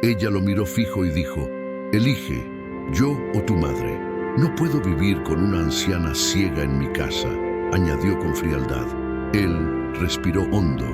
Ella lo miró fijo y dijo: «Elige, yo o tu madre. No puedo vivir con una anciana ciega en mi casa», añadió con frialdad. Él respiró hondo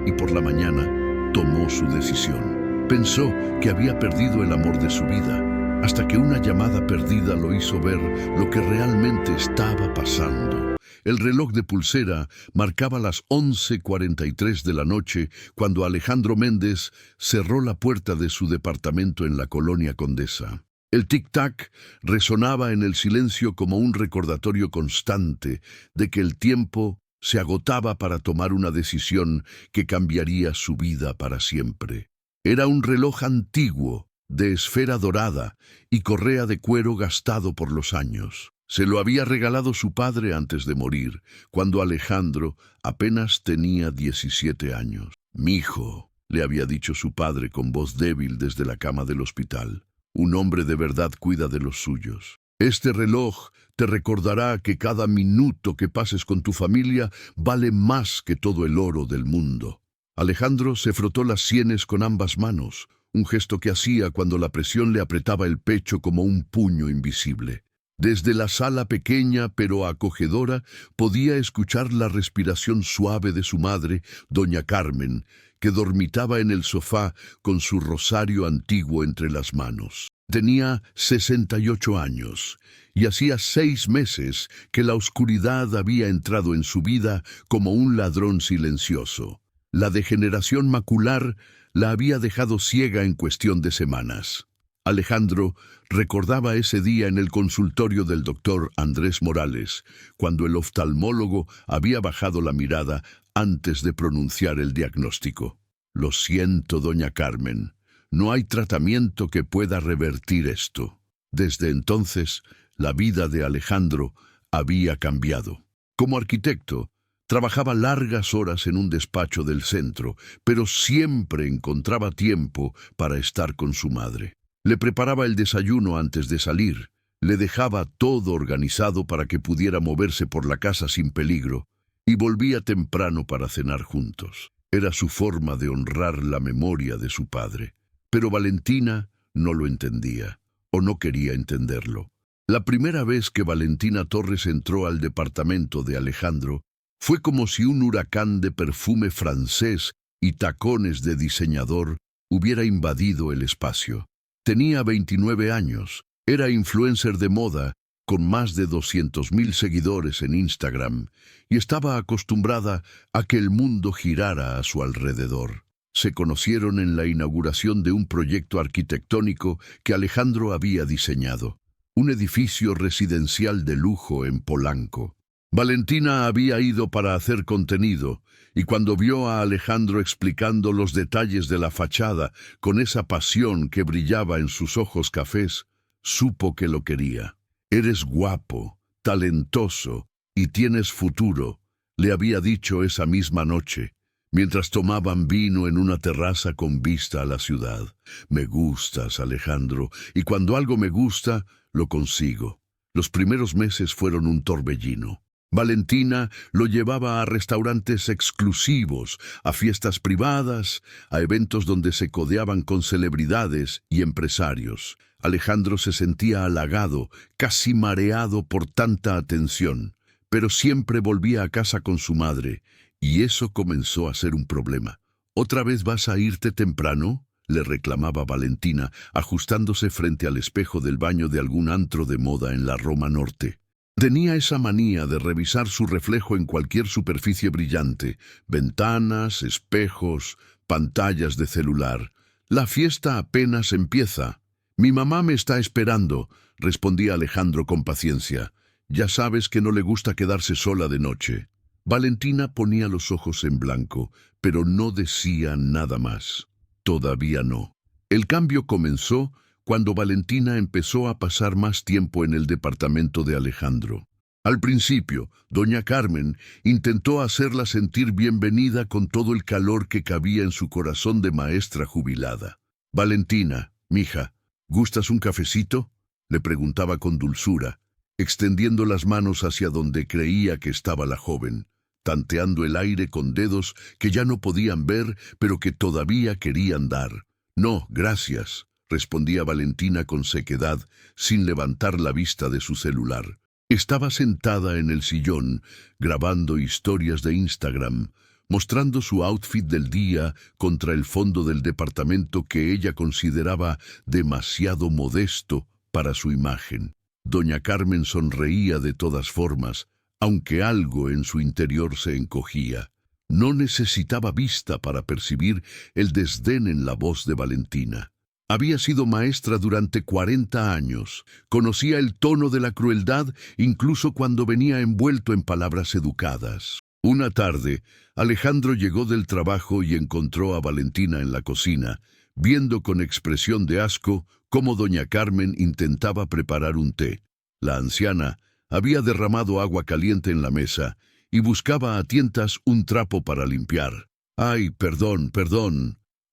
y por la mañana tomó su decisión. Pensó que había perdido el amor de su vida, hasta que una llamada perdida lo hizo ver lo que realmente estaba pasando. El reloj de pulsera marcaba las 11:43 de la noche cuando Alejandro Méndez cerró la puerta de su departamento en la Colonia Condesa. El tic-tac resonaba en el silencio como un recordatorio constante de que el tiempo se agotaba para tomar una decisión que cambiaría su vida para siempre. Era un reloj antiguo, de esfera dorada y correa de cuero gastado por los años. Se lo había regalado su padre antes de morir, cuando Alejandro apenas tenía 17 años. «Mijo», le había dicho su padre con voz débil desde la cama del hospital, «un hombre de verdad cuida de los suyos. Este reloj te recordará que cada minuto que pases con tu familia vale más que todo el oro del mundo». Alejandro se frotó las sienes con ambas manos, un gesto que hacía cuando la presión le apretaba el pecho como un puño invisible. Desde la sala pequeña pero acogedora podía escuchar la respiración suave de su madre, doña Carmen, que dormitaba en el sofá con su rosario antiguo entre las manos. Tenía 68 años y hacía 6 meses que la oscuridad había entrado en su vida como un ladrón silencioso. La degeneración macular la había dejado ciega en cuestión de semanas. Alejandro recordaba ese día en el consultorio del doctor Andrés Morales, cuando el oftalmólogo había bajado la mirada antes de pronunciar el diagnóstico. «Lo siento, doña Carmen, no hay tratamiento que pueda revertir esto». Desde entonces, la vida de Alejandro había cambiado. Como arquitecto, trabajaba largas horas en un despacho del centro, pero siempre encontraba tiempo para estar con su madre. Le preparaba el desayuno antes de salir, le dejaba todo organizado para que pudiera moverse por la casa sin peligro, y volvía temprano para cenar juntos. Era su forma de honrar la memoria de su padre. Pero Valentina no lo entendía, o no quería entenderlo. La primera vez que Valentina Torres entró al departamento de Alejandro, fue como si un huracán de perfume francés y tacones de diseñador hubiera invadido el espacio. Tenía 29 años, era influencer de moda, con más de 200.000 seguidores en Instagram, y estaba acostumbrada a que el mundo girara a su alrededor. Se conocieron en la inauguración de un proyecto arquitectónico que Alejandro había diseñado, un edificio residencial de lujo en Polanco. Valentina había ido para hacer contenido, y cuando vio a Alejandro explicando los detalles de la fachada con esa pasión que brillaba en sus ojos cafés, supo que lo quería. «Eres guapo, talentoso y tienes futuro», le había dicho esa misma noche, mientras tomaban vino en una terraza con vista a la ciudad. «Me gustas, Alejandro, y cuando algo me gusta, lo consigo». Los primeros meses fueron un torbellino. Valentina lo llevaba a restaurantes exclusivos, a fiestas privadas, a eventos donde se codeaban con celebridades y empresarios. Alejandro se sentía halagado, casi mareado por tanta atención, pero siempre volvía a casa con su madre, y eso comenzó a ser un problema. «¿Otra vez vas a irte temprano?», le reclamaba Valentina, ajustándose frente al espejo del baño de algún antro de moda en la Roma Norte. Tenía esa manía de revisar su reflejo en cualquier superficie brillante, ventanas, espejos, pantallas de celular. «La fiesta apenas empieza». «Mi mamá me está esperando», respondía Alejandro con paciencia. «Ya sabes que no le gusta quedarse sola de noche». Valentina ponía los ojos en blanco, pero no decía nada más. Todavía no. El cambio comenzó cuando Valentina empezó a pasar más tiempo en el departamento de Alejandro. Al principio, doña Carmen intentó hacerla sentir bienvenida con todo el calor que cabía en su corazón de maestra jubilada. «Valentina, mija, ¿gustas un cafecito?», le preguntaba con dulzura, extendiendo las manos hacia donde creía que estaba la joven, tanteando el aire con dedos que ya no podían ver, pero que todavía querían dar. No, gracias, respondía Valentina con sequedad, sin levantar la vista de su celular. Estaba sentada en el sillón, grabando historias de Instagram, mostrando su outfit del día contra el fondo del departamento que ella consideraba demasiado modesto para su imagen. Doña Carmen sonreía de todas formas, aunque algo en su interior se encogía. No necesitaba vista para percibir el desdén en la voz de Valentina. Había sido maestra durante 40 años, conocía el tono de la crueldad incluso cuando venía envuelto en palabras educadas. Una tarde, Alejandro llegó del trabajo y encontró a Valentina en la cocina, viendo con expresión de asco cómo doña Carmen intentaba preparar un té. La anciana había derramado agua caliente en la mesa y buscaba a tientas un trapo para limpiar. «Ay, perdón»,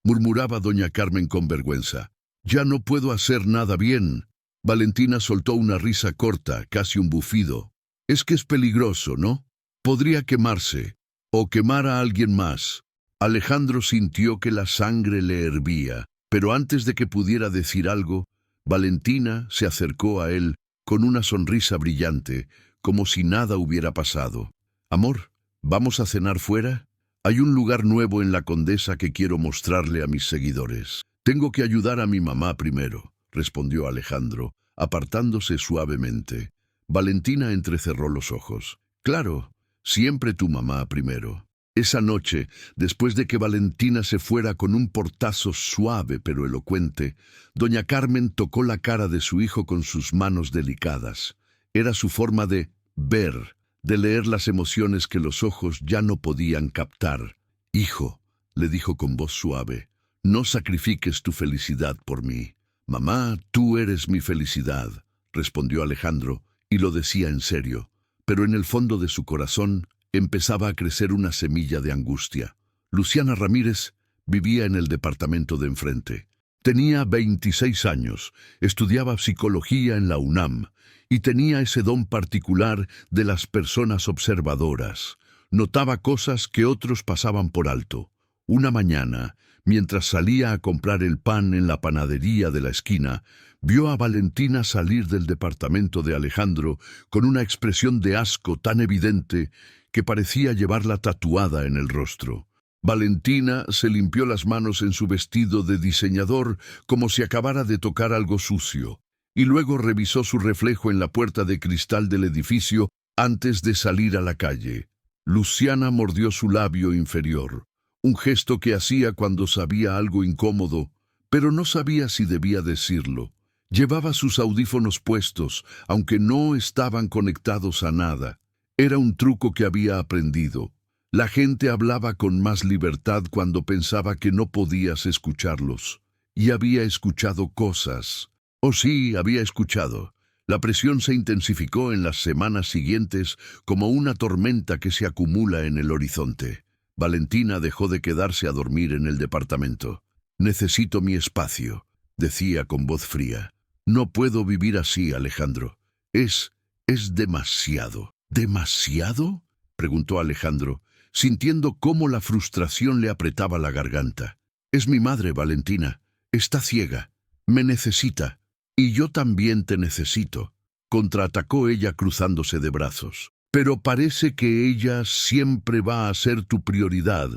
murmuraba doña Carmen con vergüenza. «Ya no puedo hacer nada bien». Valentina soltó una risa corta, casi un bufido. «Es que es peligroso, ¿no? Podría quemarse, o quemar a alguien más». Alejandro sintió que la sangre le hervía, pero antes de que pudiera decir algo, Valentina se acercó a él con una sonrisa brillante, como si nada hubiera pasado. «Amor, ¿vamos a cenar fuera? Hay un lugar nuevo en la Condesa que quiero mostrarle a mis seguidores». «Tengo que ayudar a mi mamá primero», respondió Alejandro, apartándose suavemente. Valentina entrecerró los ojos. «Claro, siempre tu mamá primero». Esa noche, después de que Valentina se fuera con un portazo suave pero elocuente, doña Carmen tocó la cara de su hijo con sus manos delicadas. Era su forma de ver, de leer las emociones que los ojos ya no podían captar. «Hijo», le dijo con voz suave, «no sacrifiques tu felicidad por mí». «Mamá, tú eres mi felicidad», respondió Alejandro, y lo decía en serio, pero en el fondo de su corazón empezaba a crecer una semilla de angustia. Luciana Ramírez vivía en el departamento de enfrente. Tenía 26 años, estudiaba psicología en la UNAM y tenía ese don particular de las personas observadoras. Notaba cosas que otros pasaban por alto. Una mañana, mientras salía a comprar el pan en la panadería de la esquina, vio a Valentina salir del departamento de Alejandro con una expresión de asco tan evidente que parecía llevarla tatuada en el rostro. Valentina se limpió las manos en su vestido de diseñador como si acabara de tocar algo sucio, y luego revisó su reflejo en la puerta de cristal del edificio antes de salir a la calle. Luciana mordió su labio inferior, un gesto que hacía cuando sabía algo incómodo, pero no sabía si debía decirlo. Llevaba sus audífonos puestos, aunque no estaban conectados a nada. Era un truco que había aprendido. La gente hablaba con más libertad cuando pensaba que no podías escucharlos. Y había escuchado cosas. Oh sí, había escuchado. La presión se intensificó en las semanas siguientes como una tormenta que se acumula en el horizonte. Valentina dejó de quedarse a dormir en el departamento. «Necesito mi espacio», decía con voz fría. «No puedo vivir así, Alejandro. Es demasiado». «¿Demasiado?», preguntó Alejandro, sintiendo cómo la frustración le apretaba la garganta. «Es mi madre, Valentina. Está ciega. Me necesita. Y yo también te necesito», contraatacó ella cruzándose de brazos. «Pero parece que ella siempre va a ser tu prioridad.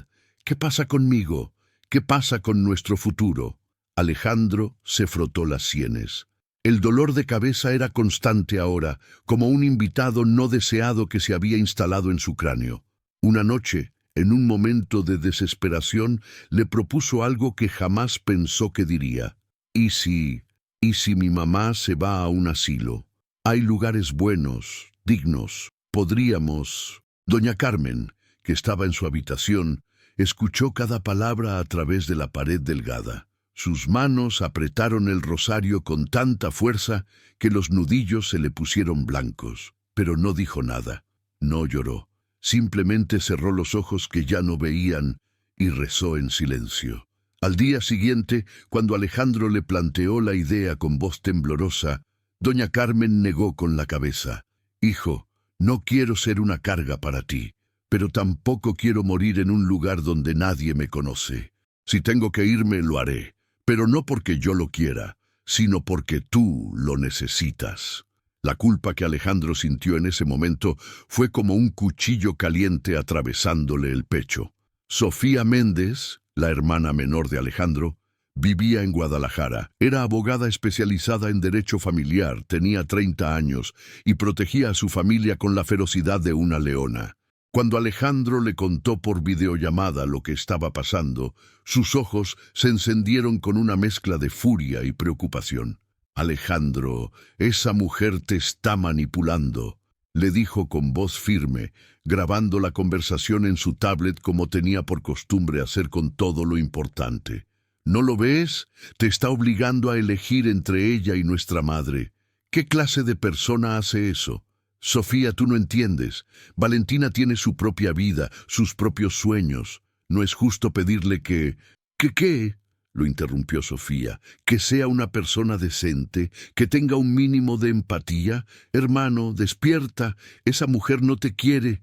¿Qué pasa conmigo? ¿Qué pasa con nuestro futuro?». Alejandro se frotó las sienes. El dolor de cabeza era constante ahora, como un invitado no deseado que se había instalado en su cráneo. Una noche, en un momento de desesperación, le propuso algo que jamás pensó que diría. ¿Y si mi mamá se va a un asilo? Hay lugares buenos, dignos. Podríamos... Doña Carmen, que estaba en su habitación, escuchó cada palabra a través de la pared delgada. Sus manos apretaron el rosario con tanta fuerza que los nudillos se le pusieron blancos, pero no dijo nada. No lloró. Simplemente cerró los ojos que ya no veían y rezó en silencio. Al día siguiente, cuando Alejandro le planteó la idea con voz temblorosa, doña Carmen negó con la cabeza. «Hijo, no quiero ser una carga para ti, pero tampoco quiero morir en un lugar donde nadie me conoce. Si tengo que irme, lo haré, pero no porque yo lo quiera, sino porque tú lo necesitas. La culpa que Alejandro sintió en ese momento fue como un cuchillo caliente atravesándole el pecho. Sofía Méndez, la hermana menor de Alejandro, vivía en Guadalajara. Era abogada especializada en derecho familiar, tenía 30 años y protegía a su familia con la ferocidad de una leona. Cuando Alejandro le contó por videollamada lo que estaba pasando, sus ojos se encendieron con una mezcla de furia y preocupación. «Alejandro, esa mujer te está manipulando», le dijo con voz firme, grabando la conversación en su tablet como tenía por costumbre hacer con todo lo importante. «¿No lo ves? Te está obligando a elegir entre ella y nuestra madre. ¿Qué clase de persona hace eso? Sofía, tú no entiendes. Valentina tiene su propia vida, sus propios sueños. No es justo pedirle que... ¿Qué? Lo interrumpió Sofía. ¿Que sea una persona decente? ¿Que tenga un mínimo de empatía? Hermano, despierta. Esa mujer no te quiere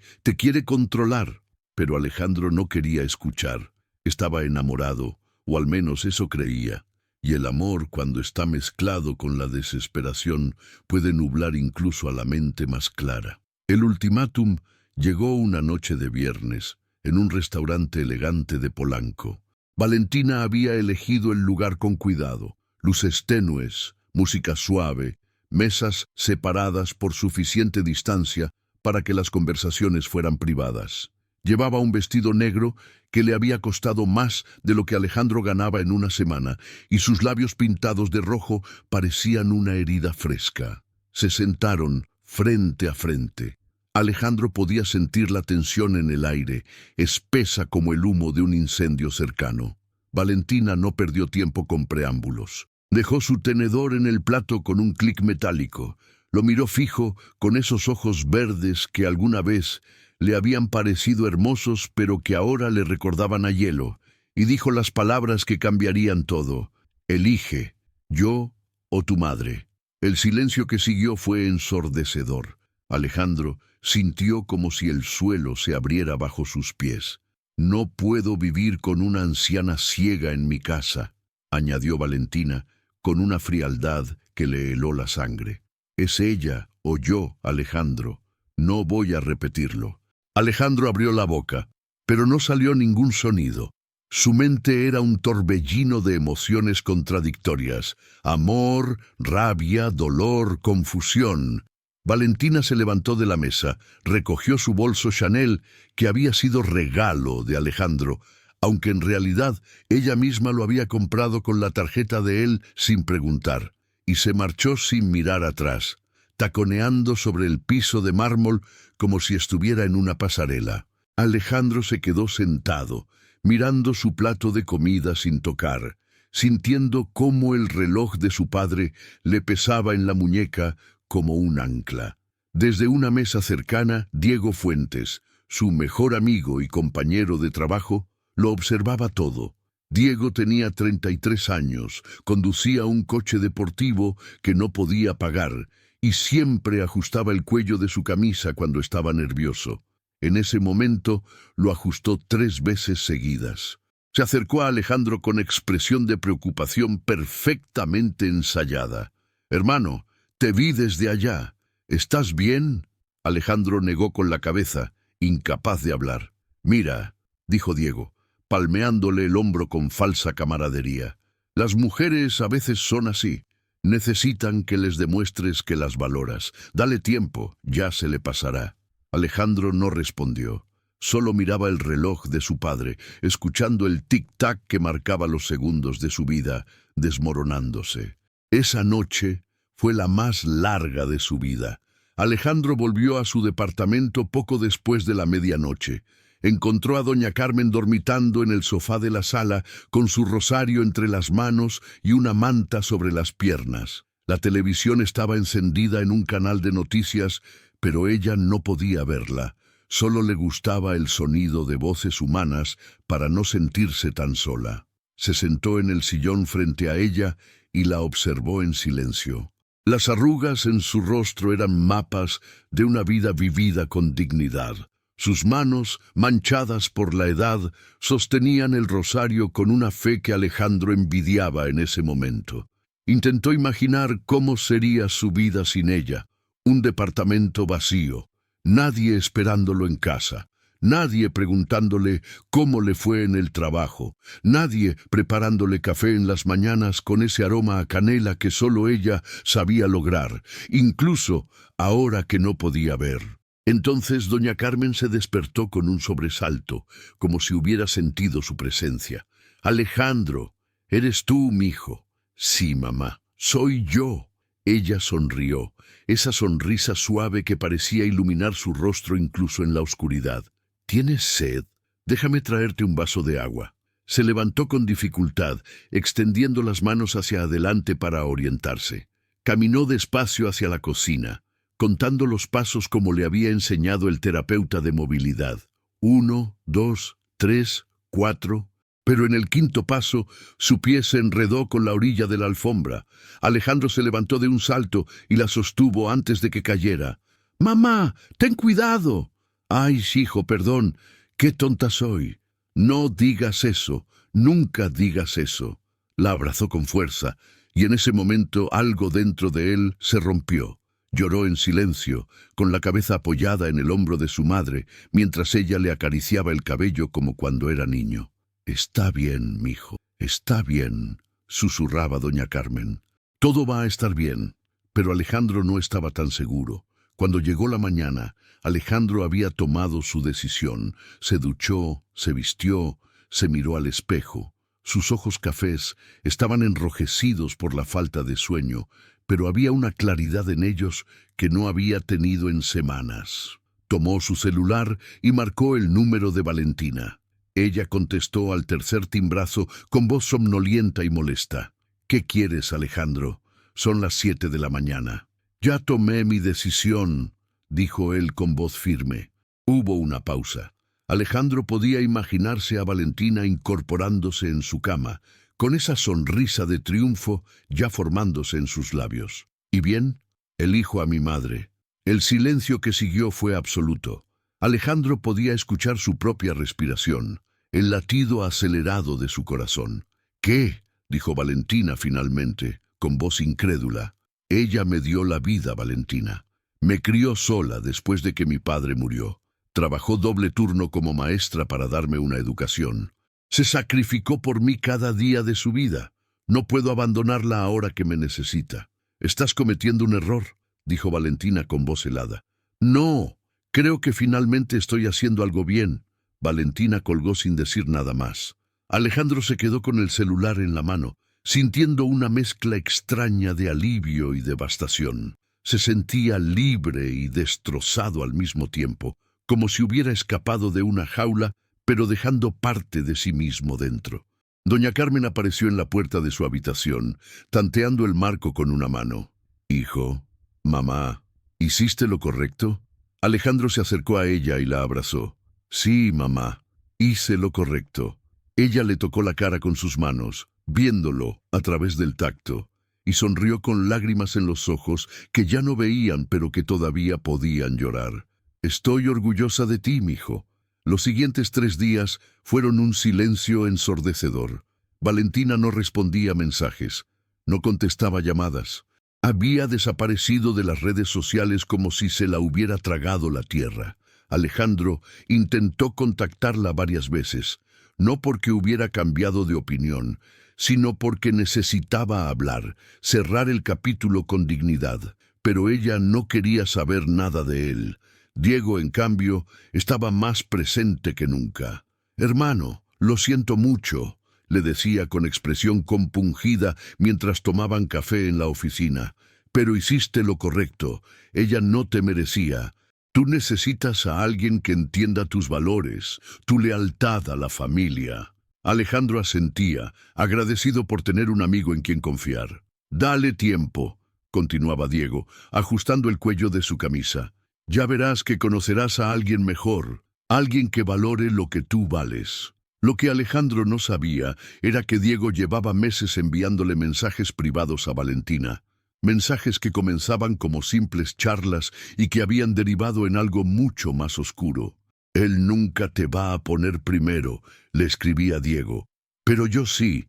controlar». Pero Alejandro no quería escuchar. Estaba enamorado, o al menos eso creía. Y el amor, cuando está mezclado con la desesperación, puede nublar incluso a la mente más clara. El ultimátum llegó una noche de viernes, en un restaurante elegante de Polanco. Valentina había elegido el lugar con cuidado. Luces tenues, música suave, mesas separadas por suficiente distancia para que las conversaciones fueran privadas. Llevaba un vestido negro que le había costado más de lo que Alejandro ganaba en una semana, y sus labios pintados de rojo parecían una herida fresca. Se sentaron frente a frente. Alejandro podía sentir la tensión en el aire, espesa como el humo de un incendio cercano. Valentina no perdió tiempo con preámbulos. Dejó su tenedor en el plato con un clic metálico. Lo miró fijo con esos ojos verdes que alguna vez le habían parecido hermosos, pero que ahora le recordaban a hielo, y dijo las palabras que cambiarían todo. «Elige, yo o tu madre». El silencio que siguió fue ensordecedor. Alejandro sintió como si el suelo se abriera bajo sus pies. «No puedo vivir con una anciana ciega en mi casa», añadió Valentina, con una frialdad que le heló la sangre. «Es ella o yo, Alejandro. No voy a repetirlo». Alejandro abrió la boca, pero no salió ningún sonido. Su mente era un torbellino de emociones contradictorias: amor, rabia, dolor, confusión. Valentina se levantó de la mesa, recogió su bolso Chanel, que había sido regalo de Alejandro, aunque en realidad ella misma lo había comprado con la tarjeta de él sin preguntar, y se marchó sin mirar atrás, taconeando sobre el piso de mármol como si estuviera en una pasarela. Alejandro se quedó sentado, mirando su plato de comida sin tocar, sintiendo cómo el reloj de su padre le pesaba en la muñeca como un ancla. Desde una mesa cercana, Diego Fuentes, su mejor amigo y compañero de trabajo, lo observaba todo. Diego tenía 33 años, conducía un coche deportivo que no podía pagar, y siempre ajustaba el cuello de su camisa cuando estaba nervioso. En ese momento lo ajustó 3 veces seguidas. Se acercó a Alejandro con expresión de preocupación perfectamente ensayada. «Hermano, te vi desde allá. ¿Estás bien?». Alejandro negó con la cabeza, incapaz de hablar. «Mira», dijo Diego, palmeándole el hombro con falsa camaradería. «Las mujeres a veces son así. Necesitan que les demuestres que las valoras. Dale tiempo, ya se le pasará». Alejandro no respondió. Solo miraba el reloj de su padre, escuchando el tic-tac que marcaba los segundos de su vida, desmoronándose. Esa noche fue la más larga de su vida. Alejandro volvió a su departamento poco después de la medianoche. Encontró a doña Carmen dormitando en el sofá de la sala, con su rosario entre las manos y una manta sobre las piernas. La televisión estaba encendida en un canal de noticias, pero ella no podía verla. Solo le gustaba el sonido de voces humanas para no sentirse tan sola. Se sentó en el sillón frente a ella y la observó en silencio. Las arrugas en su rostro eran mapas de una vida vivida con dignidad. Sus manos, manchadas por la edad, sostenían el rosario con una fe que Alejandro envidiaba en ese momento. Intentó imaginar cómo sería su vida sin ella. Un departamento vacío, nadie esperándolo en casa, nadie preguntándole cómo le fue en el trabajo, nadie preparándole café en las mañanas con ese aroma a canela que solo ella sabía lograr, incluso ahora que no podía ver. Entonces doña Carmen se despertó con un sobresalto, como si hubiera sentido su presencia. «Alejandro, ¿eres tú, mijo?» «Sí, mamá, soy yo». Ella sonrió, esa sonrisa suave que parecía iluminar su rostro incluso en la oscuridad. «¿Tienes sed? Déjame traerte un vaso de agua». Se levantó con dificultad, extendiendo las manos hacia adelante para orientarse. Caminó despacio hacia la cocina, contando los pasos como le había enseñado el terapeuta de movilidad. 1, 2, 3, 4... Pero en el quinto paso, su pie se enredó con la orilla de la alfombra. Alejandro se levantó de un salto y la sostuvo antes de que cayera. «¡Mamá, ten cuidado!» «Ay, hijo, perdón. Qué tonta soy». «No digas eso. Nunca digas eso». La abrazó con fuerza, y en ese momento algo dentro de él se rompió. Lloró en silencio, con la cabeza apoyada en el hombro de su madre, mientras ella le acariciaba el cabello como cuando era niño. «Está bien, mijo, está bien», susurraba doña Carmen. «Todo va a estar bien». Pero Alejandro no estaba tan seguro. Cuando llegó la mañana, Alejandro había tomado su decisión. Se duchó, se vistió, se miró al espejo. Sus ojos cafés estaban enrojecidos por la falta de sueño, pero había una claridad en ellos que no había tenido en semanas. Tomó su celular y marcó el número de Valentina. Ella contestó al tercer timbrazo con voz somnolienta y molesta. «¿Qué quieres, Alejandro? Son las 7 de la mañana». «Ya tomé mi decisión», dijo él con voz firme. Hubo una pausa. Alejandro podía imaginarse a Valentina incorporándose en su cama, con esa sonrisa de triunfo ya formándose en sus labios. «¿Y bien?» «Elijo a mi madre». El silencio que siguió fue absoluto. Alejandro podía escuchar su propia respiración, el latido acelerado de su corazón. «¿Qué?», dijo Valentina finalmente, con voz incrédula. «Ella me dio la vida, Valentina. Me crió sola después de que mi padre murió. Trabajó doble turno como maestra para darme una educación. Se sacrificó por mí cada día de su vida. No puedo abandonarla ahora que me necesita». «Estás cometiendo un error», dijo Valentina con voz helada. «No, creo que finalmente estoy haciendo algo bien». Valentina colgó sin decir nada más. Alejandro se quedó con el celular en la mano, sintiendo una mezcla extraña de alivio y devastación. Se sentía libre y destrozado al mismo tiempo, como si hubiera escapado de una jaula, pero dejando parte de sí mismo dentro. Doña Carmen apareció en la puerta de su habitación, tanteando el marco con una mano. «Hijo, mamá, ¿hiciste lo correcto?» Alejandro se acercó a ella y la abrazó. «Sí, mamá, hice lo correcto». Ella le tocó la cara con sus manos, viéndolo a través del tacto, y sonrió con lágrimas en los ojos que ya no veían pero que todavía podían llorar. «Estoy orgullosa de ti, mijo». Los siguientes 3 días fueron un silencio ensordecedor. Valentina no respondía mensajes, no contestaba llamadas. Había desaparecido de las redes sociales como si se la hubiera tragado la tierra. Alejandro intentó contactarla varias veces, no porque hubiera cambiado de opinión, sino porque necesitaba hablar, cerrar el capítulo con dignidad, pero ella no quería saber nada de él. Diego, en cambio, estaba más presente que nunca. «Hermano, lo siento mucho», le decía con expresión compungida mientras tomaban café en la oficina. «Pero hiciste lo correcto. Ella no te merecía. Tú necesitas a alguien que entienda tus valores, tu lealtad a la familia». Alejandro asentía, agradecido por tener un amigo en quien confiar. «Dale tiempo», continuaba Diego, ajustando el cuello de su camisa. «Ya verás que conocerás a alguien mejor, alguien que valore lo que tú vales». Lo que Alejandro no sabía era que Diego llevaba meses enviándole mensajes privados a Valentina. Mensajes que comenzaban como simples charlas y que habían derivado en algo mucho más oscuro. Él nunca te va a poner primero, le escribía Diego. Pero yo sí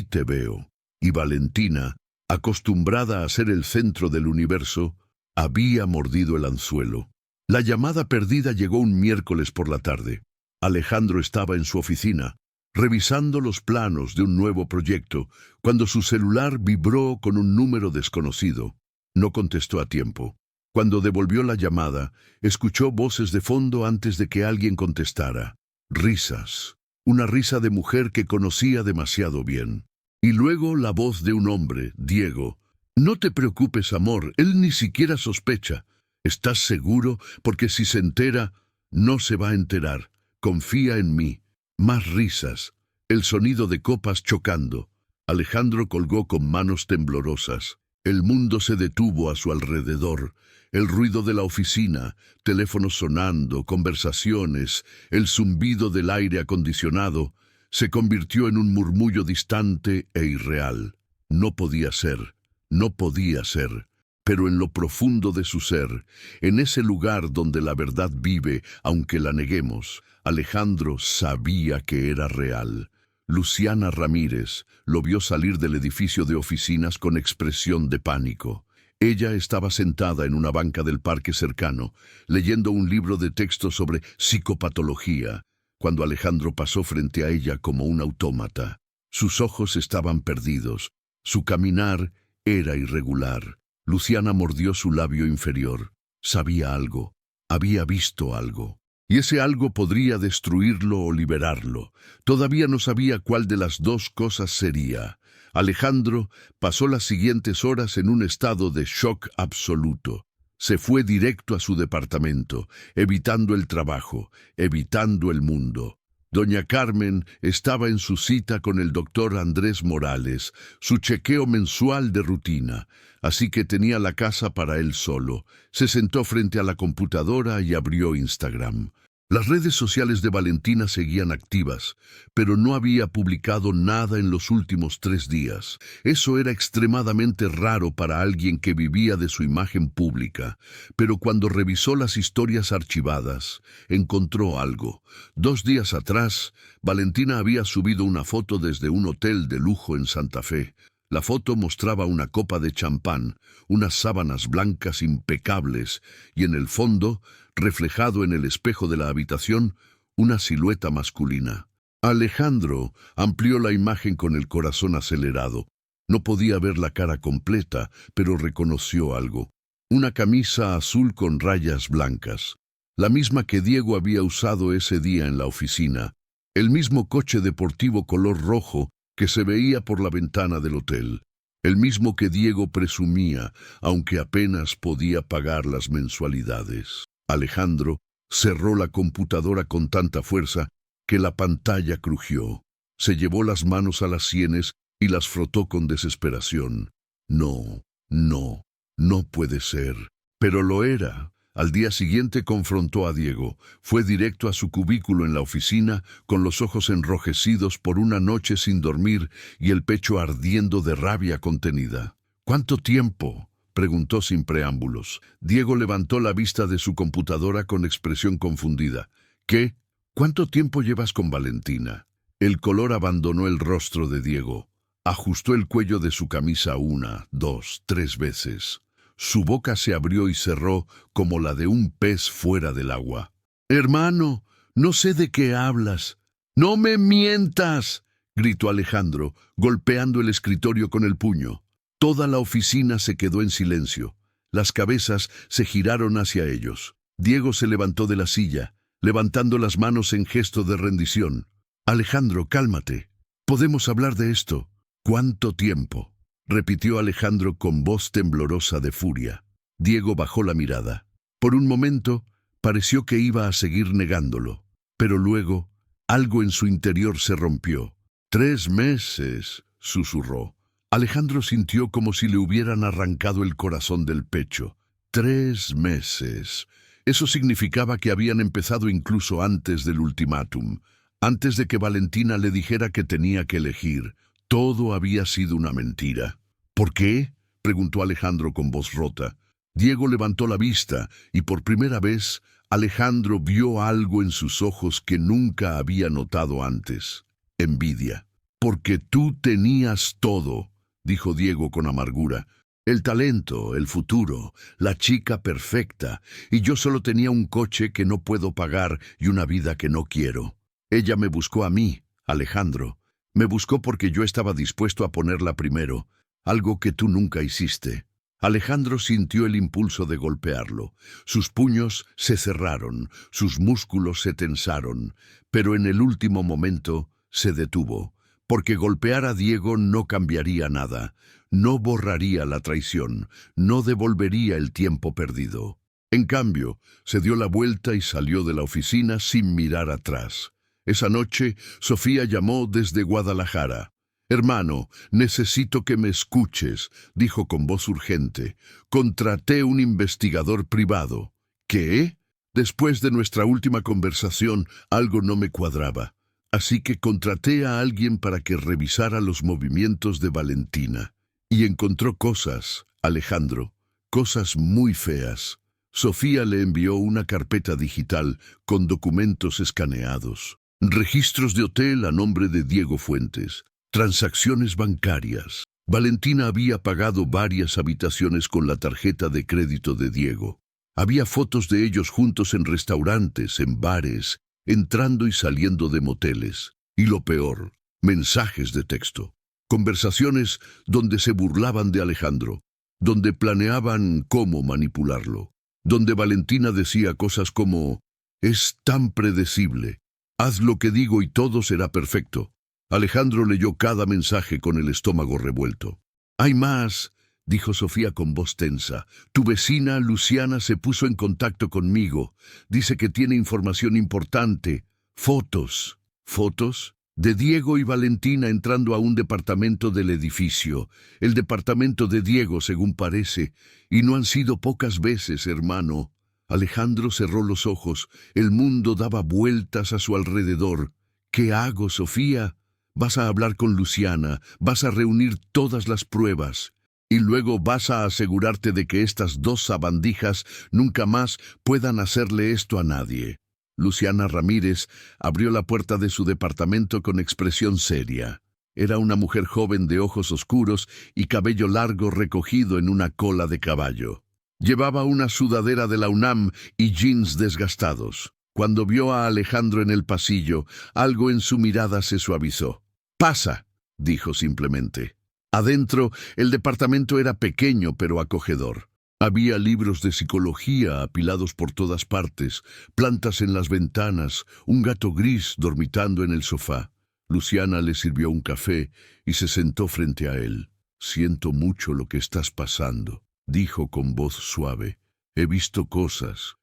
te veo. Y Valentina, acostumbrada a ser el centro del universo, había mordido el anzuelo. La llamada perdida llegó un miércoles por la tarde. Alejandro estaba en su oficina, revisando los planos de un nuevo proyecto, cuando su celular vibró con un número desconocido. No contestó a tiempo. Cuando devolvió la llamada, escuchó voces de fondo antes de que alguien contestara. Risas. Una risa de mujer que conocía demasiado bien. Y luego la voz de un hombre, Diego. No te preocupes, amor, él ni siquiera sospecha. ¿Estás seguro? Porque si se entera, no se va a enterar. Confía en mí. Más risas. El sonido de copas chocando. Alejandro colgó con manos temblorosas. El mundo se detuvo a su alrededor. El ruido de la oficina, teléfonos sonando, conversaciones, el zumbido del aire acondicionado, se convirtió en un murmullo distante e irreal. No podía ser, no podía ser. Pero en lo profundo de su ser, en ese lugar donde la verdad vive, aunque la neguemos, Alejandro sabía que era real. Luciana Ramírez lo vio salir del edificio de oficinas con expresión de pánico. Ella estaba sentada en una banca del parque cercano, leyendo un libro de texto sobre psicopatología, cuando Alejandro pasó frente a ella como un autómata. Sus ojos estaban perdidos, su caminar era irregular. Luciana mordió su labio inferior. Sabía algo, había visto algo. Y ese algo podría destruirlo o liberarlo. Todavía no sabía cuál de las dos cosas sería. Alejandro pasó las siguientes horas en un estado de shock absoluto. Se fue directo a su departamento, evitando el trabajo, evitando el mundo. Doña Carmen estaba en su cita con el doctor Andrés Morales, su chequeo mensual de rutina, así que tenía la casa para él solo. Se sentó frente a la computadora y abrió Instagram. Las redes sociales de Valentina seguían activas, pero no había publicado nada en los últimos 3 días. Eso era extremadamente raro para alguien que vivía de su imagen pública, pero cuando revisó las historias archivadas, encontró algo. 2 días atrás, Valentina había subido una foto desde un hotel de lujo en Santa Fe. La foto mostraba una copa de champán, unas sábanas blancas impecables y en el fondo, reflejado en el espejo de la habitación, una silueta masculina. Alejandro amplió la imagen con el corazón acelerado. No podía ver la cara completa, pero reconoció algo. Una camisa azul con rayas blancas, la misma que Diego había usado ese día en la oficina, el mismo coche deportivo color rojo que se veía por la ventana del hotel, el mismo que Diego presumía, aunque apenas podía pagar las mensualidades. Alejandro cerró la computadora con tanta fuerza que la pantalla crujió. Se llevó las manos a las sienes y las frotó con desesperación. No, no puede ser. Pero lo era. Al día siguiente confrontó a Diego. Fue directo a su cubículo en la oficina, con los ojos enrojecidos por una noche sin dormir y el pecho ardiendo de rabia contenida. ¿Cuánto tiempo?, preguntó sin preámbulos. Diego levantó la vista de su computadora con expresión confundida. ¿Qué? ¿Cuánto tiempo llevas con Valentina? El color abandonó el rostro de Diego. Ajustó el cuello de su camisa 1, 2, 3 veces. Su boca se abrió y cerró como la de un pez fuera del agua. «Hermano, no sé de qué hablas». «¡No me mientas!», gritó Alejandro, golpeando el escritorio con el puño. Toda la oficina se quedó en silencio. Las cabezas se giraron hacia ellos. Diego se levantó de la silla, levantando las manos en gesto de rendición. «Alejandro, cálmate. Podemos hablar de esto». «¿Cuánto tiempo?», repitió Alejandro con voz temblorosa de furia. Diego bajó la mirada. Por un momento, pareció que iba a seguir negándolo. Pero luego, algo en su interior se rompió. «3 meses», susurró. Alejandro sintió como si le hubieran arrancado el corazón del pecho. 3 meses. Eso significaba que habían empezado incluso antes del ultimátum, antes de que Valentina le dijera que tenía que elegir. Todo había sido una mentira. «¿Por qué?», preguntó Alejandro con voz rota. Diego levantó la vista y por primera vez Alejandro vio algo en sus ojos que nunca había notado antes: envidia. «Porque tú tenías todo», dijo Diego con amargura. «El talento, el futuro, la chica perfecta, y yo solo tenía un coche que no puedo pagar y una vida que no quiero. Ella me buscó a mí, Alejandro. Me buscó porque yo estaba dispuesto a ponerla primero, algo que tú nunca hiciste». Alejandro sintió el impulso de golpearlo. Sus puños se cerraron, sus músculos se tensaron, pero en el último momento se detuvo, porque golpear a Diego no cambiaría nada, no borraría la traición, no devolvería el tiempo perdido. En cambio, se dio la vuelta y salió de la oficina sin mirar atrás. Esa noche, Sofía llamó desde Guadalajara. «Hermano, necesito que me escuches», dijo con voz urgente. «Contraté un investigador privado». «¿Qué?». «Después de nuestra última conversación, algo no me cuadraba. Así que contraté a alguien para que revisara los movimientos de Valentina. Y encontró cosas, Alejandro, cosas muy feas». Sofía le envió una carpeta digital con documentos escaneados. Registros de hotel a nombre de Diego Fuentes. Transacciones bancarias. Valentina había pagado varias habitaciones con la tarjeta de crédito de Diego. Había fotos de ellos juntos en restaurantes, en bares, entrando y saliendo de moteles. Y lo peor, mensajes de texto. Conversaciones donde se burlaban de Alejandro, donde planeaban cómo manipularlo, donde Valentina decía cosas como: «Es tan predecible. Haz lo que digo y todo será perfecto». Alejandro leyó cada mensaje con el estómago revuelto. «Hay más», dijo Sofía con voz tensa. «Tu vecina, Luciana, se puso en contacto conmigo. Dice que tiene información importante. Fotos». «¿Fotos?». «De Diego y Valentina entrando a un departamento del edificio. El departamento de Diego, según parece. Y no han sido pocas veces, hermano». Alejandro cerró los ojos. El mundo daba vueltas a su alrededor. «¿Qué hago, Sofía?». «Vas a hablar con Luciana, vas a reunir todas las pruebas, y luego vas a asegurarte de que estas dos sabandijas nunca más puedan hacerle esto a nadie». Luciana Ramírez abrió la puerta de su departamento con expresión seria. Era una mujer joven de ojos oscuros y cabello largo recogido en una cola de caballo. Llevaba una sudadera de la UNAM y jeans desgastados. Cuando vio a Alejandro en el pasillo, algo en su mirada se suavizó. «Pasa», dijo simplemente. Adentro, el departamento era pequeño pero acogedor. Había libros de psicología apilados por todas partes, plantas en las ventanas, un gato gris dormitando en el sofá. Luciana le sirvió un café y se sentó frente a él. «Siento mucho lo que estás pasando», dijo con voz suave. «He visto cosas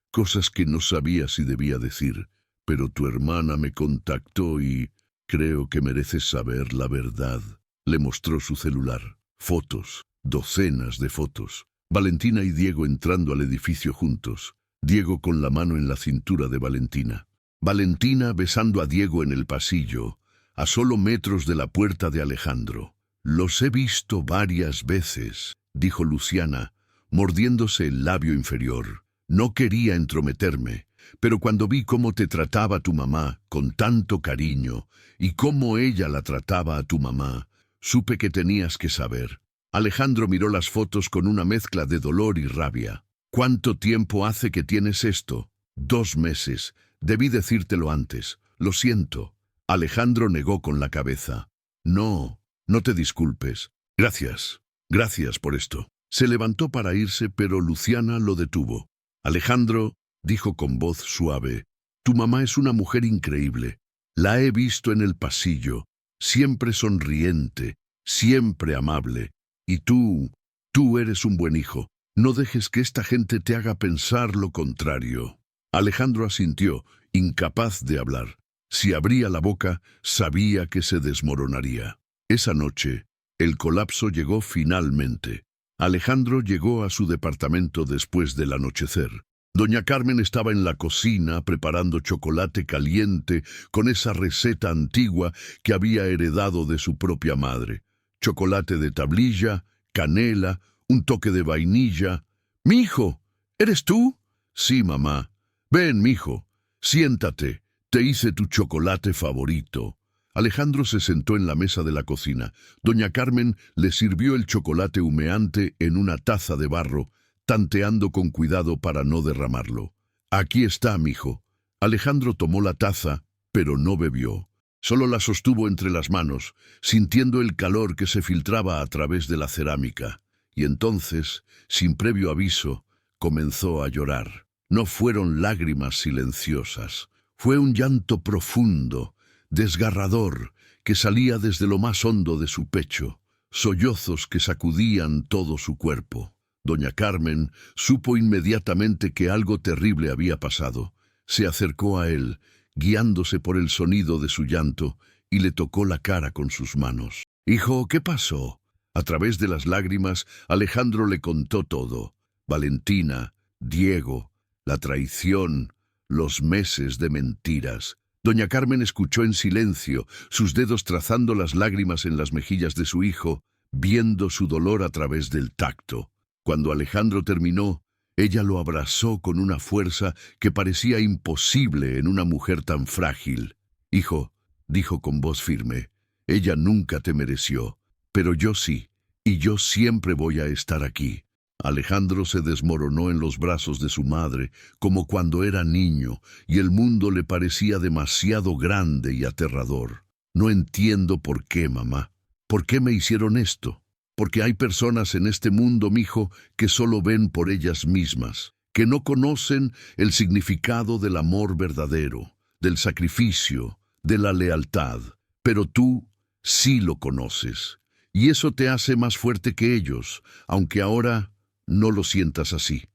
que no sabía si debía decir, pero tu hermana me contactó y creo que mereces saber la verdad». Le mostró su celular. Fotos, docenas de fotos. Valentina y Diego entrando al edificio juntos. Diego con la mano en la cintura de Valentina. Valentina besando a Diego en el pasillo, a solo metros de la puerta de Alejandro. «Los he visto varias veces», dijo Luciana, mordiéndose el labio inferior. «No quería entrometerme, pero cuando vi cómo te trataba tu mamá con tanto cariño y cómo ella la trataba a tu mamá, supe que tenías que saber». Alejandro miró las fotos con una mezcla de dolor y rabia. «¿Cuánto tiempo hace que tienes esto?». «2 meses. Debí decírtelo antes. Lo siento». Alejandro negó con la cabeza. «No, no te disculpes. Gracias. Gracias por esto». Se levantó para irse, pero Luciana lo detuvo. «Alejandro», dijo con voz suave, «tu mamá es una mujer increíble. La he visto en el pasillo, siempre sonriente, siempre amable. Y tú eres un buen hijo. No dejes que esta gente te haga pensar lo contrario». Alejandro asintió, incapaz de hablar. Si abría la boca, sabía que se desmoronaría. Esa noche, el colapso llegó finalmente. Alejandro llegó a su departamento después del anochecer. Doña Carmen estaba en la cocina preparando chocolate caliente con esa receta antigua que había heredado de su propia madre. Chocolate de tablilla, canela, un toque de vainilla. «Mi hijo, ¿eres tú?». «Sí, mamá». Ven, mijo, siéntate, te hice tu chocolate favorito. Alejandro se sentó en la mesa de la cocina. Doña Carmen le sirvió el chocolate humeante en una taza de barro, tanteando con cuidado para no derramarlo. Aquí está, mijo. Alejandro tomó la taza, pero no bebió. Solo la sostuvo entre las manos, sintiendo el calor que se filtraba a través de la cerámica. Y entonces, sin previo aviso, comenzó a llorar. No fueron lágrimas silenciosas. Fue un llanto profundo, desgarrador, que salía desde lo más hondo de su pecho, sollozos que sacudían todo su cuerpo. Doña Carmen supo inmediatamente que algo terrible había pasado. Se acercó a él, guiándose por el sonido de su llanto, y le tocó la cara con sus manos. «Hijo, ¿qué pasó?» A través de las lágrimas, Alejandro le contó todo. Valentina, Diego, la traición, los meses de mentiras. Doña Carmen escuchó en silencio, sus dedos trazando las lágrimas en las mejillas de su hijo, viendo su dolor a través del tacto. Cuando Alejandro terminó, ella lo abrazó con una fuerza que parecía imposible en una mujer tan frágil. «Hijo», dijo con voz firme, «ella nunca te mereció, pero yo sí, y yo siempre voy a estar aquí». Alejandro se desmoronó en los brazos de su madre, como cuando era niño, y el mundo le parecía demasiado grande y aterrador. «No entiendo por qué, mamá. ¿Por qué me hicieron esto? Porque hay personas en este mundo, mijo, que solo ven por ellas mismas, que no conocen el significado del amor verdadero, del sacrificio, de la lealtad. Pero tú sí lo conoces, y eso te hace más fuerte que ellos, aunque ahora no lo sientas así».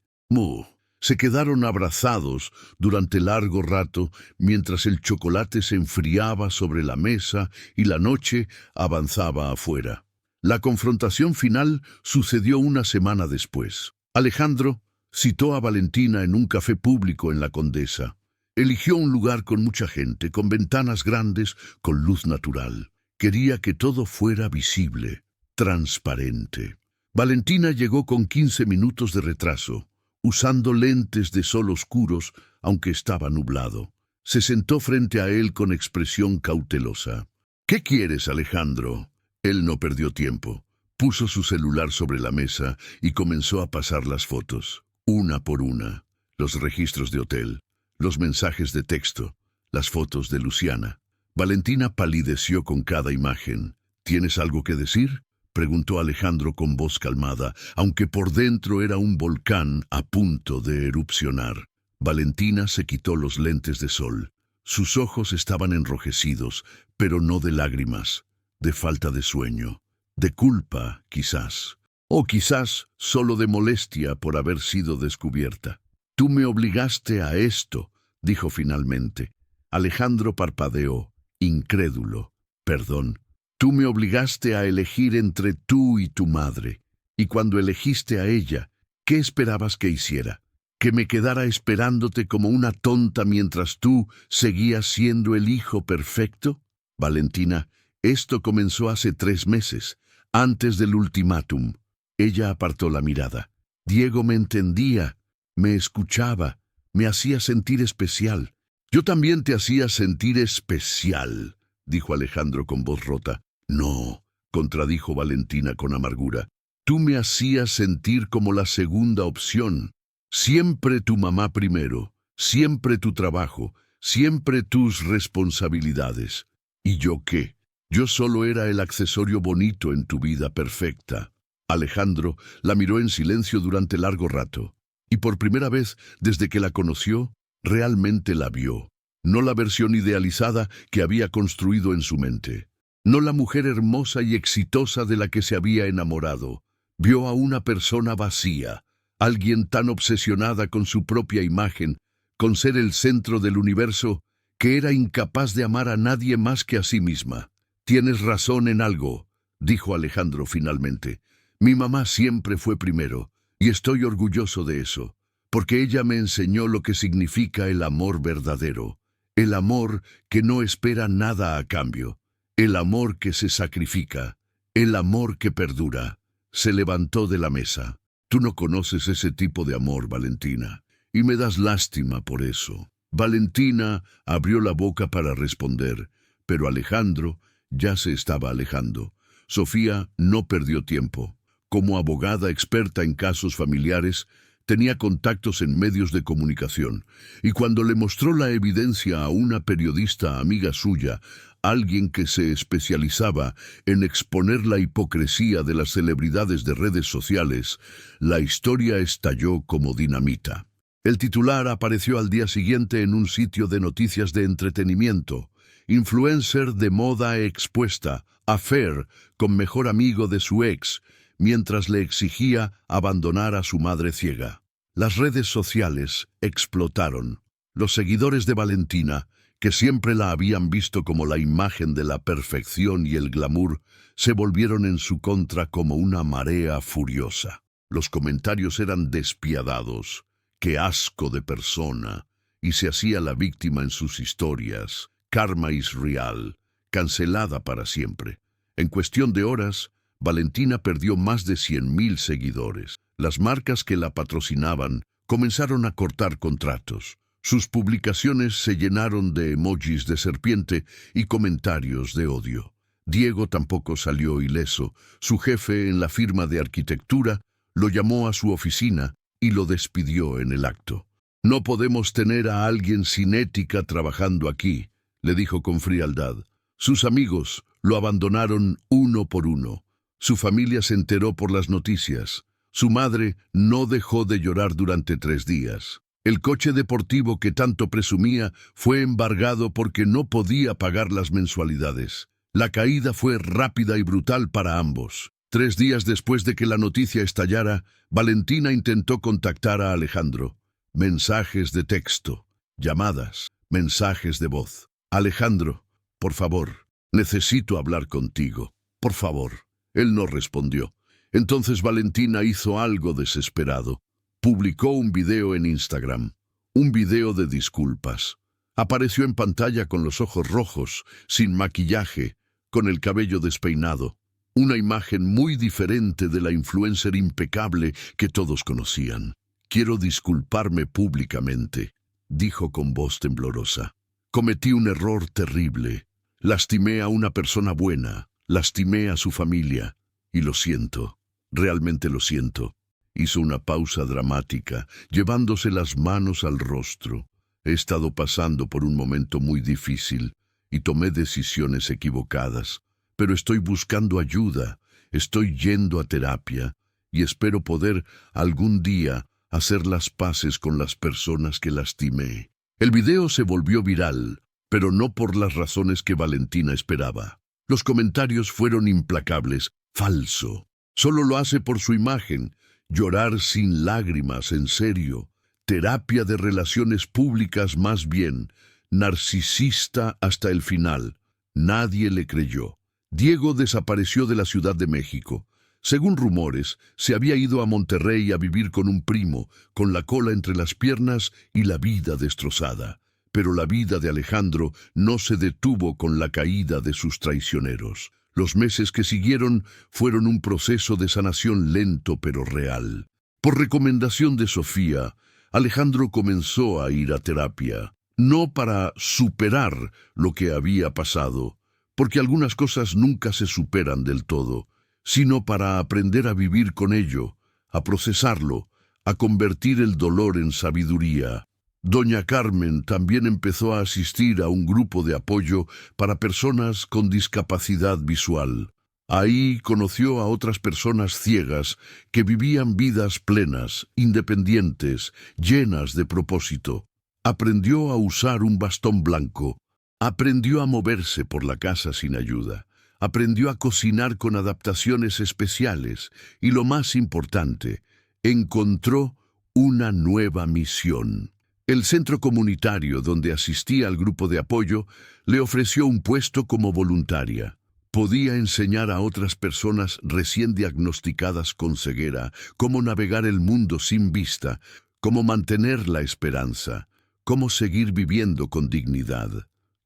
Se quedaron abrazados durante largo rato mientras el chocolate se enfriaba sobre la mesa y la noche avanzaba afuera. La confrontación final sucedió una semana después. Alejandro citó a Valentina en un café público en la Condesa. Eligió un lugar con mucha gente, con ventanas grandes, con luz natural. Quería que todo fuera visible, transparente. Valentina llegó con 15 minutos de retraso, usando lentes de sol oscuros, aunque estaba nublado. Se sentó frente a él con expresión cautelosa. «¿Qué quieres, Alejandro?» Él no perdió tiempo. Puso su celular sobre la mesa y comenzó a pasar las fotos, una por una. Los registros de hotel, los mensajes de texto, las fotos de Luciana. Valentina palideció con cada imagen. «¿Tienes algo que decir?», preguntó Alejandro con voz calmada, aunque por dentro era un volcán a punto de erupcionar. Valentina se quitó los lentes de sol. Sus ojos estaban enrojecidos, pero no de lágrimas, de falta de sueño, de culpa, quizás, o quizás solo de molestia por haber sido descubierta. «Tú me obligaste a esto», dijo finalmente. Alejandro parpadeó, incrédulo. «Perdón. Tú me obligaste a elegir entre tú y tu madre. Y cuando elegiste a ella, ¿qué esperabas que hiciera? ¿Que me quedara esperándote como una tonta mientras tú seguías siendo el hijo perfecto?» «Valentina, esto comenzó hace 3 meses, antes del ultimátum». Ella apartó la mirada. «Diego me entendía, me escuchaba, me hacía sentir especial». «Yo también te hacía sentir especial», dijo Alejandro con voz rota. «No», contradijo Valentina con amargura. «Tú me hacías sentir como la segunda opción. Siempre tu mamá primero, siempre tu trabajo, siempre tus responsabilidades. ¿Y yo qué? Yo solo era el accesorio bonito en tu vida perfecta». Alejandro la miró en silencio durante largo rato, y por primera vez desde que la conoció, realmente la vio. No la versión idealizada que había construido en su mente. No la mujer hermosa y exitosa de la que se había enamorado. Vio a una persona vacía, alguien tan obsesionada con su propia imagen, con ser el centro del universo, que era incapaz de amar a nadie más que a sí misma. «Tienes razón en algo», dijo Alejandro finalmente. «Mi mamá siempre fue primero, y estoy orgulloso de eso, porque ella me enseñó lo que significa el amor verdadero, el amor que no espera nada a cambio, el amor que se sacrifica, el amor que perdura». Se levantó de la mesa. «Tú no conoces ese tipo de amor, Valentina. y me das lástima por eso. Valentina abrió la boca para responder, pero Alejandro ya se estaba alejando. Sofía no perdió tiempo. Como abogada experta en casos familiares, tenía contactos en medios de comunicación, y cuando le mostró la evidencia a una periodista amiga suya, alguien que se especializaba en exponer la hipocresía de las celebridades de redes sociales, la historia estalló como dinamita. El titular apareció al día siguiente en un sitio de noticias de entretenimiento. Influencer de moda expuesta, affair con mejor amigo de su ex, mientras le exigía abandonar a su madre ciega. Las redes sociales explotaron. Los seguidores de Valentina, que siempre la habían visto como la imagen de la perfección y el glamour, se volvieron en su contra como una marea furiosa. Los comentarios eran despiadados. ¡Qué asco de persona! Y se hacía la víctima en sus historias. Karma is real, cancelada para siempre. En cuestión de horas, Valentina perdió más de 100,000 seguidores. Las marcas que la patrocinaban comenzaron a cortar contratos. Sus publicaciones se llenaron de emojis de serpiente y comentarios de odio. Diego tampoco salió ileso. Su jefe en la firma de arquitectura lo llamó a su oficina y lo despidió en el acto. «No podemos tener a alguien sin ética trabajando aquí», le dijo con frialdad. Sus amigos lo abandonaron uno por uno. Su familia se enteró por las noticias. Su madre no dejó de llorar durante 3 días. El coche deportivo que tanto presumía fue embargado porque no podía pagar las mensualidades. La caída fue rápida y brutal para ambos. 3 días después de que la noticia estallara, Valentina intentó contactar a Alejandro. Mensajes de texto, llamadas, mensajes de voz. «Alejandro, por favor, necesito hablar contigo. Por favor». Él no respondió. Entonces Valentina hizo algo desesperado. Publicó un video en Instagram. Un video de disculpas. Apareció en pantalla con los ojos rojos, sin maquillaje, con el cabello despeinado. Una imagen muy diferente de la influencer impecable que todos conocían. «Quiero disculparme públicamente», dijo con voz temblorosa. «Cometí un error terrible. Lastimé a una persona buena. Lastimé a su familia. Y lo siento. Realmente lo siento». Hizo una pausa dramática, llevándose las manos al rostro. «He estado pasando por un momento muy difícil y tomé decisiones equivocadas, pero estoy buscando ayuda, estoy yendo a terapia y espero poder algún día hacer las paces con las personas que lastimé». El video se volvió viral, pero no por las razones que Valentina esperaba. Los comentarios fueron implacables. «Falso. Solo lo hace por su imagen. Llorar sin lágrimas, en serio. Terapia de relaciones públicas más bien. Narcisista hasta el final». Nadie le creyó. Diego desapareció de la Ciudad de México. Según rumores, se había ido a Monterrey a vivir con un primo, con la cola entre las piernas y la vida destrozada. Pero la vida de Alejandro no se detuvo con la caída de sus traicioneros. Los meses que siguieron fueron un proceso de sanación lento pero real. Por recomendación de Sofía, Alejandro comenzó a ir a terapia, no para superar lo que había pasado, porque algunas cosas nunca se superan del todo, sino para aprender a vivir con ello, a procesarlo, a convertir el dolor en sabiduría. Doña Carmen también empezó a asistir a un grupo de apoyo para personas con discapacidad visual. Ahí conoció a otras personas ciegas que vivían vidas plenas, independientes, llenas de propósito. Aprendió a usar un bastón blanco. Aprendió a moverse por la casa sin ayuda. Aprendió a cocinar con adaptaciones especiales y, lo más importante, encontró una nueva misión. El centro comunitario donde asistía al grupo de apoyo le ofreció un puesto como voluntaria. Podía enseñar a otras personas recién diagnosticadas con ceguera cómo navegar el mundo sin vista, cómo mantener la esperanza, cómo seguir viviendo con dignidad.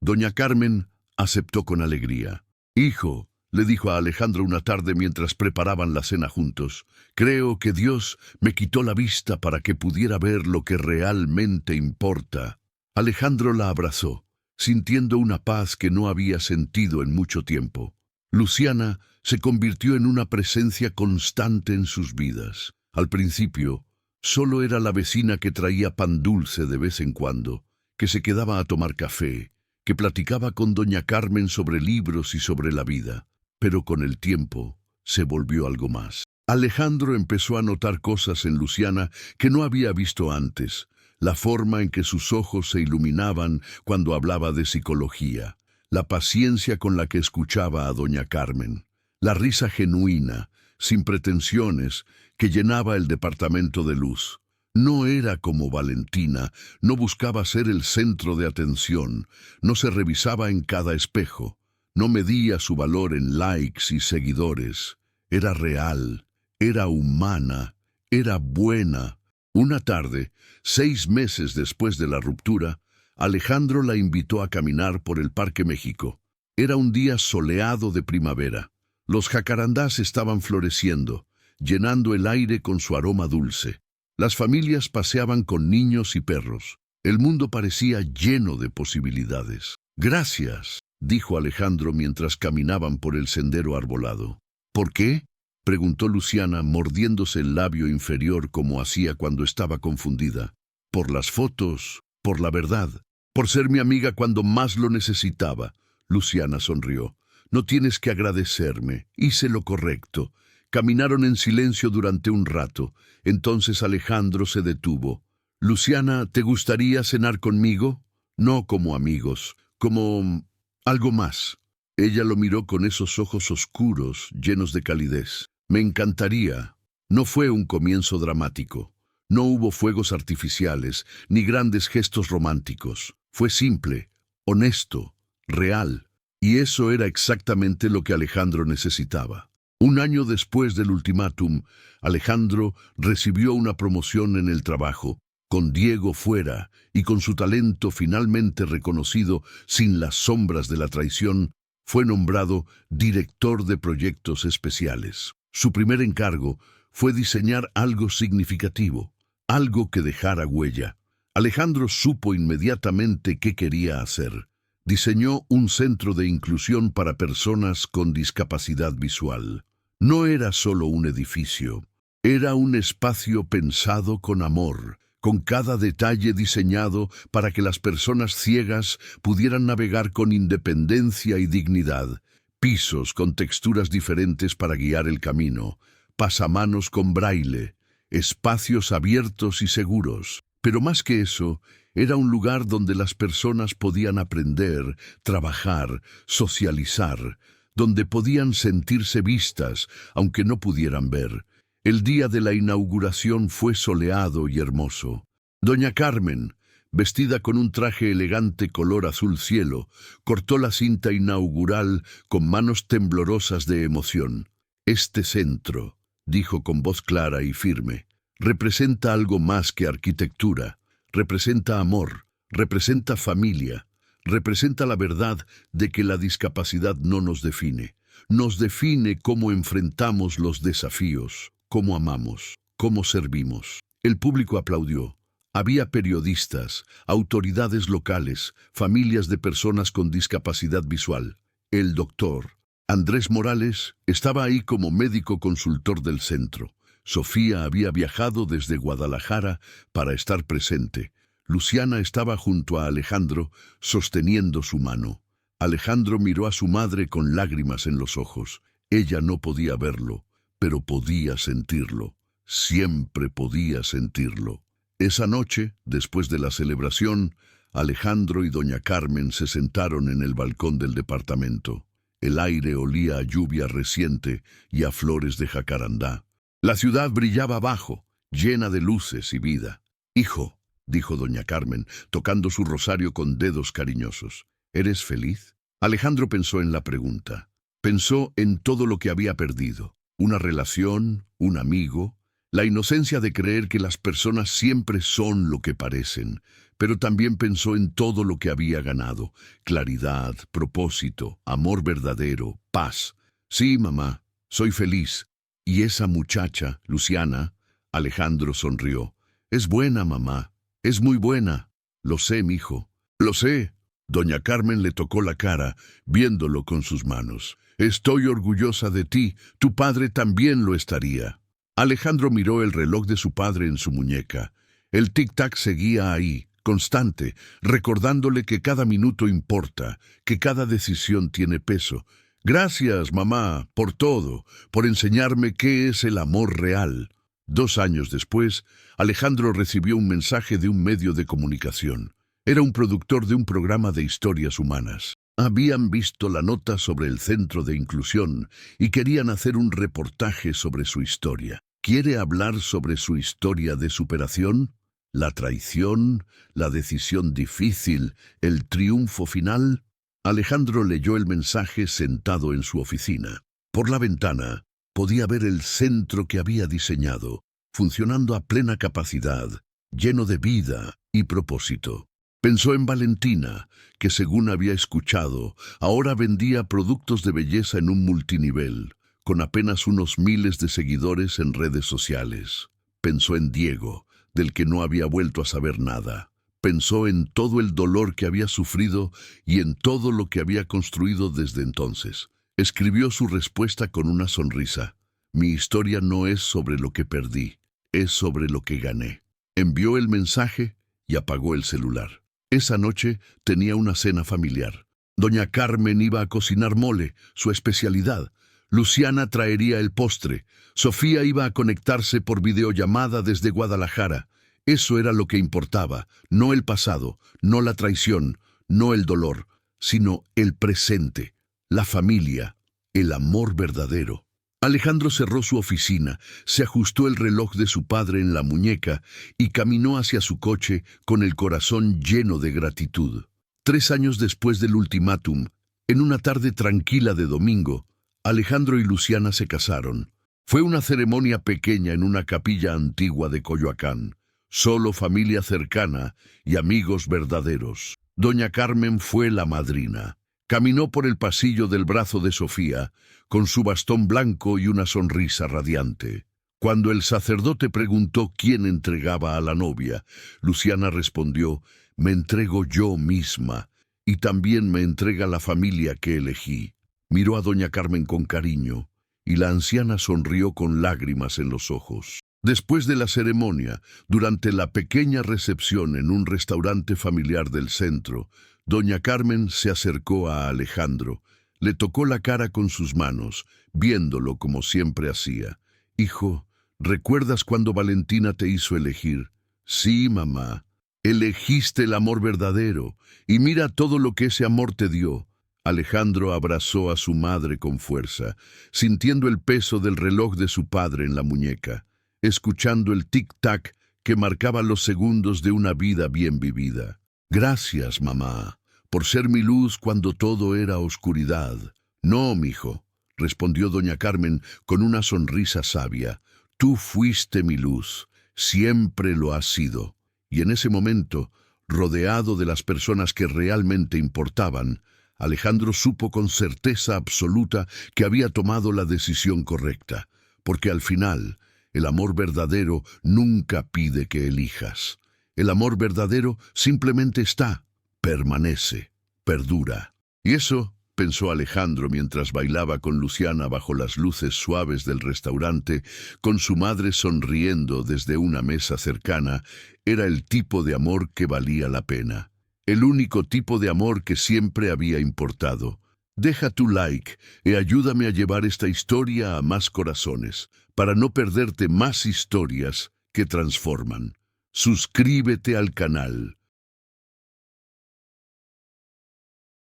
Doña Carmen aceptó con alegría. «Hijo», le dijo a Alejandro una tarde mientras preparaban la cena juntos. Creo que Dios me quitó la vista para que pudiera ver lo que realmente importa. Alejandro la abrazó, sintiendo una paz que no había sentido en mucho tiempo. Luciana se convirtió en una presencia constante en sus vidas. Al principio, solo era la vecina que traía pan dulce de vez en cuando, que se quedaba a tomar café, que platicaba con doña Carmen sobre libros y sobre la vida. Pero con el tiempo se volvió algo más. Alejandro empezó a notar cosas en Luciana que no había visto antes. La forma en que sus ojos se iluminaban cuando hablaba de psicología, la paciencia con la que escuchaba a doña Carmen, la risa genuina, sin pretensiones, que llenaba el departamento de luz. No era como Valentina, no buscaba ser el centro de atención, no se revisaba en cada espejo, no medía su valor en likes y seguidores. Era real, era humana, era buena. Una tarde, 6 meses después de la ruptura, Alejandro la invitó a caminar por el Parque México. Era un día soleado de primavera. Los jacarandás estaban floreciendo, llenando el aire con su aroma dulce. Las familias paseaban con niños y perros. El mundo parecía lleno de posibilidades. «Gracias», dijo Alejandro mientras caminaban por el sendero arbolado. «¿Por qué?», preguntó Luciana, mordiéndose el labio inferior como hacía cuando estaba confundida. «Por las fotos, por la verdad, por ser mi amiga cuando más lo necesitaba». Luciana sonrió. «No tienes que agradecerme, hice lo correcto». Caminaron en silencio durante un rato. Entonces Alejandro se detuvo. «Luciana, ¿te gustaría cenar conmigo? No como amigos, como algo más». Ella lo miró con esos ojos oscuros, llenos de calidez. «Me encantaría». No fue un comienzo dramático. No hubo fuegos artificiales, ni grandes gestos románticos. Fue simple, honesto, real. Y eso era exactamente lo que Alejandro necesitaba. Un año después del ultimátum, Alejandro recibió una promoción en el trabajo, con Diego fuera y con su talento finalmente reconocido sin las sombras de la traición, fue nombrado director de proyectos especiales. Su primer encargo fue diseñar algo significativo, algo que dejara huella. Alejandro supo inmediatamente qué quería hacer. Diseñó un centro de inclusión para personas con discapacidad visual. No era solo un edificio, era un espacio pensado con amor, con cada detalle diseñado para que las personas ciegas pudieran navegar con independencia y dignidad. Pisos con texturas diferentes para guiar el camino, pasamanos con braille, espacios abiertos y seguros. Pero más que eso, era un lugar donde las personas podían aprender, trabajar, socializar, donde podían sentirse vistas, aunque no pudieran ver. El día de la inauguración fue soleado y hermoso. Doña Carmen, vestida con un traje elegante color azul cielo, cortó la cinta inaugural con manos temblorosas de emoción. «Este centro», dijo con voz clara y firme, «representa algo más que arquitectura. Representa amor, representa familia, representa la verdad de que la discapacidad no nos define. Nos define cómo enfrentamos los desafíos, cómo amamos, cómo servimos». El público aplaudió. Había periodistas, autoridades locales, familias de personas con discapacidad visual. El doctor Andrés Morales estaba ahí como médico consultor del centro. Sofía había viajado desde Guadalajara para estar presente. Luciana estaba junto a Alejandro, sosteniendo su mano. Alejandro miró a su madre con lágrimas en los ojos. Ella no podía verlo, pero podía sentirlo. Siempre podía sentirlo. Esa noche, después de la celebración, Alejandro y doña Carmen se sentaron en el balcón del departamento. El aire olía a lluvia reciente y a flores de jacarandá. La ciudad brillaba abajo, llena de luces y vida. «Hijo», dijo doña Carmen, tocando su rosario con dedos cariñosos, «¿eres feliz?». Alejandro pensó en la pregunta. Pensó en todo lo que había perdido. Una relación, un amigo, la inocencia de creer que las personas siempre son lo que parecen, pero también pensó en todo lo que había ganado: claridad, propósito, amor verdadero, paz. Sí, mamá, soy feliz. Y esa muchacha, Luciana, Alejandro sonrió. Es buena, mamá, es muy buena. Lo sé, mijo. Lo sé. Doña Carmen le tocó la cara, viéndolo con sus manos. Estoy orgullosa de ti, tu padre también lo estaría. Alejandro miró el reloj de su padre en su muñeca. El tic-tac seguía ahí, constante, recordándole que cada minuto importa, que cada decisión tiene peso. Gracias, mamá, por todo, por enseñarme qué es el amor real. 2 años después, Alejandro recibió un mensaje de un medio de comunicación. Era un productor de un programa de historias humanas. Habían visto la nota sobre el centro de inclusión y querían hacer un reportaje sobre su historia. ¿Quiere hablar sobre su historia de superación? ¿La traición? ¿La decisión difícil? ¿El triunfo final? Alejandro leyó el mensaje sentado en su oficina. Por la ventana podía ver el centro que había diseñado, funcionando a plena capacidad, lleno de vida y propósito. Pensó en Valentina, que según había escuchado, ahora vendía productos de belleza en un multinivel, con apenas unos miles de seguidores en redes sociales. Pensó en Diego, del que no había vuelto a saber nada. Pensó en todo el dolor que había sufrido y en todo lo que había construido desde entonces. Escribió su respuesta con una sonrisa. Mi historia no es sobre lo que perdí, es sobre lo que gané. Envió el mensaje y apagó el celular. Esa noche tenía una cena familiar. Doña Carmen iba a cocinar mole, su especialidad. Luciana traería el postre. Sofía iba a conectarse por videollamada desde Guadalajara. Eso era lo que importaba, no el pasado, no la traición, no el dolor, sino el presente, la familia, el amor verdadero. Alejandro cerró su oficina, se ajustó el reloj de su padre en la muñeca y caminó hacia su coche con el corazón lleno de gratitud. 3 años después del ultimátum, en una tarde tranquila de domingo, Alejandro y Luciana se casaron. Fue una ceremonia pequeña en una capilla antigua de Coyoacán. Solo familia cercana y amigos verdaderos. Doña Carmen fue la madrina. Caminó por el pasillo del brazo de Sofía, con su bastón blanco y una sonrisa radiante. Cuando el sacerdote preguntó quién entregaba a la novia, Luciana respondió, me entrego yo misma, y también me entrega la familia que elegí. Miró a doña Carmen con cariño, y la anciana sonrió con lágrimas en los ojos. Después de la ceremonia, durante la pequeña recepción en un restaurante familiar del centro, doña Carmen se acercó a Alejandro, le tocó la cara con sus manos, viéndolo como siempre hacía. Hijo, ¿recuerdas cuando Valentina te hizo elegir? Sí, mamá, elegiste el amor verdadero, y mira todo lo que ese amor te dio. Alejandro abrazó a su madre con fuerza, sintiendo el peso del reloj de su padre en la muñeca, escuchando el tic-tac que marcaba los segundos de una vida bien vivida. Gracias, mamá, por ser mi luz cuando todo era oscuridad. No, mijo, respondió doña Carmen con una sonrisa sabia. Tú fuiste mi luz, siempre lo has sido. Y en ese momento, rodeado de las personas que realmente importaban, Alejandro supo con certeza absoluta que había tomado la decisión correcta, porque al final, el amor verdadero nunca pide que elijas. El amor verdadero simplemente está, permanece, perdura. Y eso, pensó Alejandro mientras bailaba con Luciana bajo las luces suaves del restaurante, con su madre sonriendo desde una mesa cercana, era el tipo de amor que valía la pena. El único tipo de amor que siempre había importado. Deja tu like y ayúdame a llevar esta historia a más corazones, para no perderte más historias que transforman. Suscríbete al canal